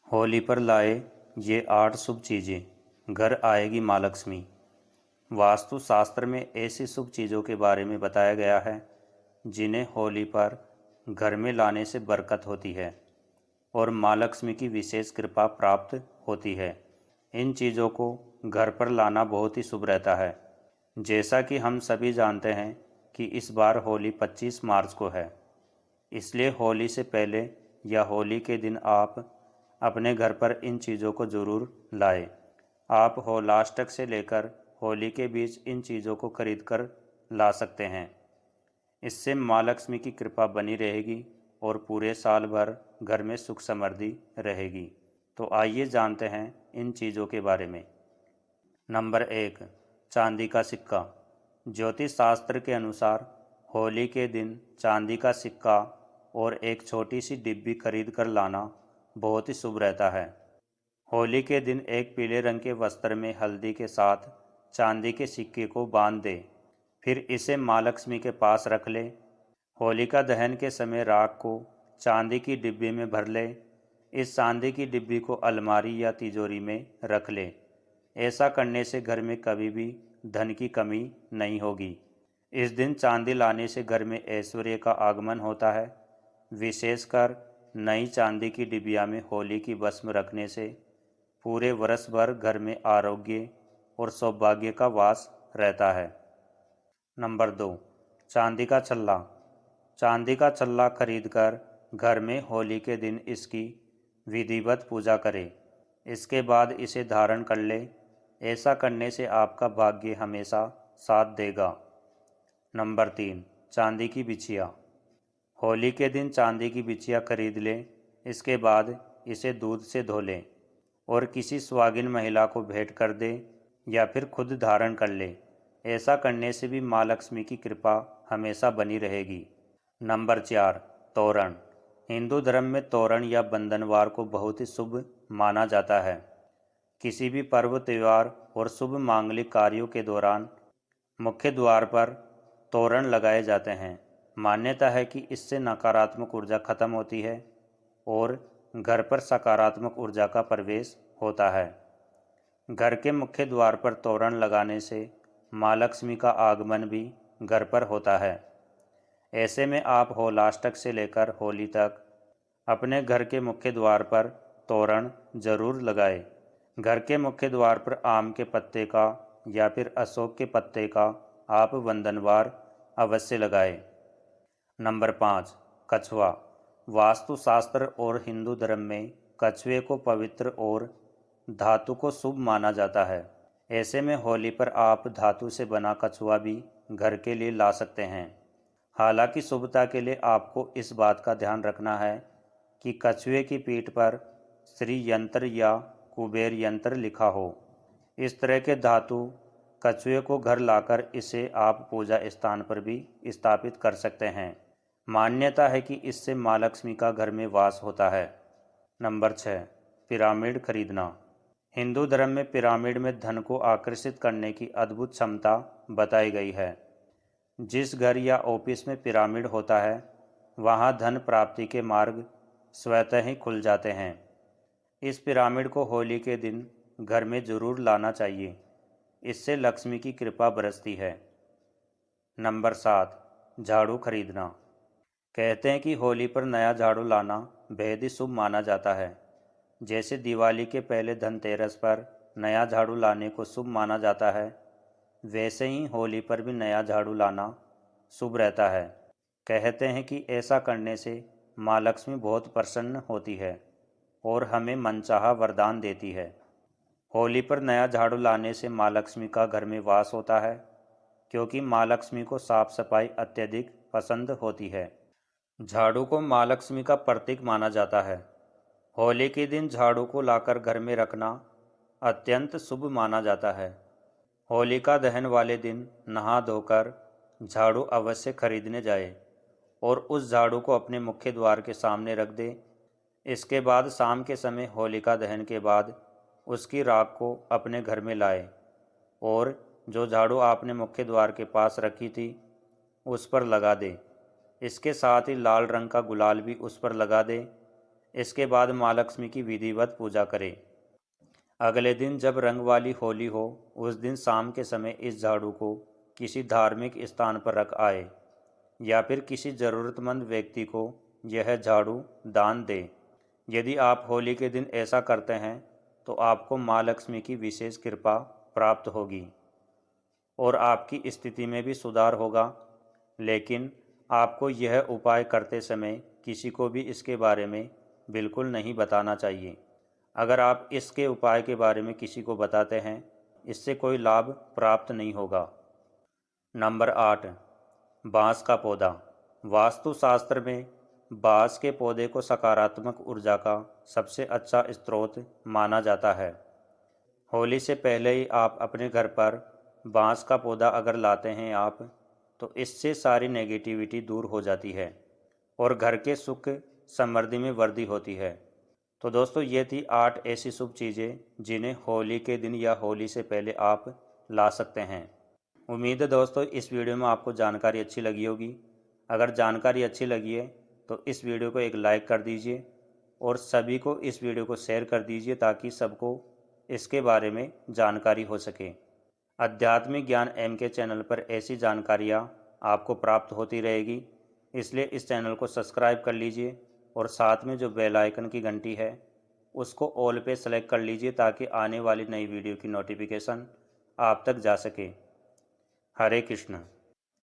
होली पर लाए ये 8 शुभ चीज़ें, घर आएगी माँ लक्ष्मी। वास्तु शास्त्र में ऐसी शुभ चीज़ों के बारे में बताया गया है जिन्हें होली पर घर में लाने से बरकत होती है और माँ लक्ष्मी की विशेष कृपा प्राप्त होती है। इन चीज़ों को घर पर लाना बहुत ही शुभ रहता है। जैसा कि हम सभी जानते हैं कि इस बार होली 25 मार्च को है, इसलिए होली से पहले या होली के दिन आप अपने घर पर इन चीज़ों को ज़रूर लाएं। आप होलाष्टक से लेकर होली के बीच इन चीज़ों को खरीद कर ला सकते हैं। इससे माँ लक्ष्मी की कृपा बनी रहेगी और पूरे साल भर घर में सुख समृद्धि रहेगी। तो आइए जानते हैं इन चीज़ों के बारे में। नंबर 1, चांदी का सिक्का। ज्योतिष शास्त्र के अनुसार होली के दिन चांदी का सिक्का और एक छोटी सी डिब्बी खरीद कर लाना बहुत ही शुभ रहता है। होली के दिन एक पीले रंग के वस्त्र में हल्दी के साथ चांदी के सिक्के को बांध दे, फिर इसे माँ लक्ष्मी के पास रख ले। होलिका दहन के समय राख को चांदी की डिब्बी में भर ले। इस चांदी की डिब्बी को अलमारी या तिजोरी में रख ले। ऐसा करने से घर में कभी भी धन की कमी नहीं होगी। इस दिन चांदी लाने से घर में ऐश्वर्य का आगमन होता है। विशेषकर नई चांदी की डिबिया में होली की भस्म रखने से पूरे वर्ष भर घर में आरोग्य और सौभाग्य का वास रहता है। नंबर 2, चांदी का छल्ला। चांदी का छल्ला खरीदकर घर में होली के दिन इसकी विधिवत पूजा करें। इसके बाद इसे धारण कर ले। ऐसा करने से आपका भाग्य हमेशा साथ देगा। नंबर 3, चांदी की बिछिया। होली के दिन चांदी की बिछिया खरीद लें। इसके बाद इसे दूध से धो लें और किसी सुहागिन महिला को भेंट कर दें या फिर खुद धारण कर लें। ऐसा करने से भी माँ लक्ष्मी की कृपा हमेशा बनी रहेगी। नंबर 4, तोरण। हिंदू धर्म में तोरण या बंधनवार को बहुत ही शुभ माना जाता है। किसी भी पर्व, त्यौहार और शुभ मांगलिक कार्यों के दौरान मुख्य द्वार पर तोरण लगाए जाते हैं। मान्यता है कि इससे नकारात्मक ऊर्जा खत्म होती है और घर पर सकारात्मक ऊर्जा का प्रवेश होता है। घर के मुख्य द्वार पर तोरण लगाने से माँ लक्ष्मी का आगमन भी घर पर होता है। ऐसे में आप होलाष्टक से लेकर होली तक अपने घर के मुख्य द्वार पर तोरण जरूर लगाएं। घर के मुख्य द्वार पर आम के पत्ते का या फिर अशोक के पत्ते का आप बंधनवार अवश्य लगाएं। नंबर 5, कछुआ। वास्तुशास्त्र और हिंदू धर्म में कछुए को पवित्र और धातु को शुभ माना जाता है। ऐसे में होली पर आप धातु से बना कछुआ भी घर के लिए ला सकते हैं। हालांकि शुभता के लिए आपको इस बात का ध्यान रखना है कि कछुए की पीठ पर श्री यंत्र या कुबेर यंत्र लिखा हो। इस तरह के धातु कछुए को घर लाकर इसे आप पूजा स्थान पर भी स्थापित कर सकते हैं। मान्यता है कि इससे माँ लक्ष्मी का घर में वास होता है। नंबर 6, पिरामिड खरीदना। हिंदू धर्म में पिरामिड में धन को आकर्षित करने की अद्भुत क्षमता बताई गई है। जिस घर या ऑफिस में पिरामिड होता है वहाँ धन प्राप्ति के मार्ग स्वतः ही खुल जाते हैं। इस पिरामिड को होली के दिन घर में जरूर लाना चाहिए। इससे लक्ष्मी की कृपा बरसती है। नंबर 7, झाड़ू खरीदना। कहते हैं कि होली पर नया झाड़ू लाना बेहद ही शुभ माना जाता है। जैसे दिवाली के पहले धनतेरस पर नया झाड़ू लाने को शुभ माना जाता है, वैसे ही होली पर भी नया झाड़ू लाना शुभ रहता है। कहते हैं कि ऐसा करने से माँ लक्ष्मी बहुत प्रसन्न होती है और हमें मनचाहा वरदान देती है। होली पर नया झाड़ू लाने से माँ लक्ष्मी का घर में वास होता है, क्योंकि माँ लक्ष्मी को साफ सफाई अत्यधिक पसंद होती है। झाड़ू को माँ लक्ष्मी का प्रतीक माना जाता है। होली के दिन झाड़ू को लाकर घर में रखना अत्यंत शुभ माना जाता है। होलिका दहन वाले दिन नहा धोकर झाड़ू अवश्य खरीदने जाए और उस झाड़ू को अपने मुख्य द्वार के सामने रख दे। इसके बाद शाम के समय होलिका दहन के बाद उसकी राख को अपने घर में लाए और जो झाड़ू आपने मुख्य द्वार के पास रखी थी उस पर लगा दे। इसके साथ ही लाल रंग का गुलाल भी उस पर लगा दे। इसके बाद माँ लक्ष्मी की विधिवत पूजा करें। अगले दिन जब रंग वाली होली हो, उस दिन शाम के समय इस झाड़ू को किसी धार्मिक स्थान पर रख आए या फिर किसी ज़रूरतमंद व्यक्ति को यह झाड़ू दान दें। यदि आप होली के दिन ऐसा करते हैं तो आपको माँ लक्ष्मी की विशेष कृपा प्राप्त होगी और आपकी स्थिति में भी सुधार होगा। लेकिन आपको यह उपाय करते समय किसी को भी इसके बारे में बिल्कुल नहीं बताना चाहिए। अगर आप इसके उपाय के बारे में किसी को बताते हैं, इससे कोई लाभ प्राप्त नहीं होगा। नंबर 8, बांस का पौधा। वास्तुशास्त्र में बांस के पौधे को सकारात्मक ऊर्जा का सबसे अच्छा स्रोत माना जाता है। होली से पहले ही आप अपने घर पर बांस का पौधा अगर लाते हैं आप, तो इससे सारी नेगेटिविटी दूर हो जाती है और घर के सुख समृद्धि में वृद्धि होती है। तो दोस्तों, ये थी 8 ऐसी शुभ चीज़ें जिन्हें होली के दिन या होली से पहले आप ला सकते हैं। उम्मीद है दोस्तों इस वीडियो में आपको जानकारी अच्छी लगी होगी। अगर जानकारी अच्छी लगी है तो इस वीडियो को एक लाइक कर दीजिए और सभी को इस वीडियो को शेयर कर दीजिए ताकि सबको इसके बारे में जानकारी हो सके। आध्यात्मिक ज्ञान एम के चैनल पर ऐसी जानकारियाँ आपको प्राप्त होती रहेगी, इसलिए इस चैनल को सब्सक्राइब कर लीजिए और साथ में जो बेल आइकन की घंटी है उसको ऑल पे सेलेक्ट कर लीजिए ताकि आने वाली नई वीडियो की नोटिफिकेशन आप तक जा सके। हरे कृष्ण।